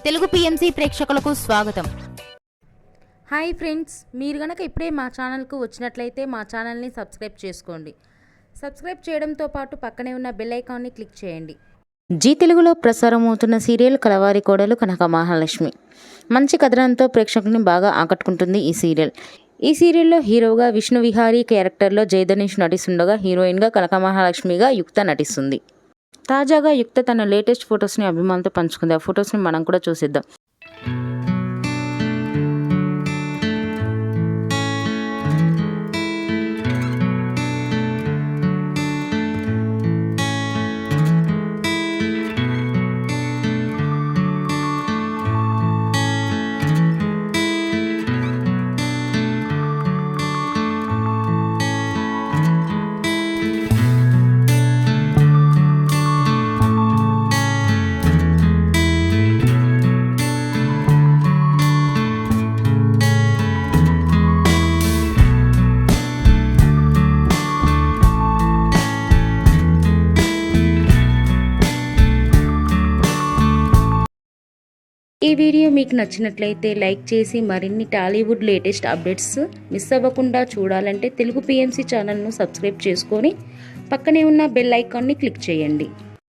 Telugu PMC ప్రేక్షకులకు స్వాగతం. Hi friends, మీరు గనక ఇప్పుడే మా ఛానల్కు వచ్చినట్లయితే మా ఛానల్ని సబ్స్క్రైబ్ చేసుకోండి. సబ్స్క్రైబ్ చేయడంతో పాటు పక్కనే ఉన్న బెల్ ఐకాన్ని క్లిక్ చేయండి. జీ తెలుగులో ప్రసారం అవుతున్న సీరియల్ కలవారి కోడలు కనక మహాలక్ష్మి. మంచి కథనంతో ప్రేక్షకుల్ని బాగా ఆకట్టుకుంటుంది ఈ సీరియల్. ఈ సీరియల్లో హీరోగా విష్ణు విహారీ క్యారెక్టర్లో జయధనీష్ నటిస్తుండగా హీరోయిన్గా కనక మహాలక్ష్మిగా యుక్త నటిస్తుంది. తాజాగా యుక్త తన లేటెస్ట్ ఫొటోస్ని అభిమానులతో పంచుకుంది. ఆ ఫొటోస్ని మనం కూడా చూసిద్దాం. ఈ వీడియో మీకు నచ్చినట్లయితే లైక్ చేసి మరిన్ని టాలీవుడ్ లేటెస్ట్ అప్డేట్స్ మిస్ అవ్వకుండా చూడాలంటే తెలుగు పిఎంసి ఛానల్ను సబ్స్క్రైబ్ చేసుకొని పక్కనే ఉన్న బెల్ ఐకాన్ని క్లిక్ చేయండి.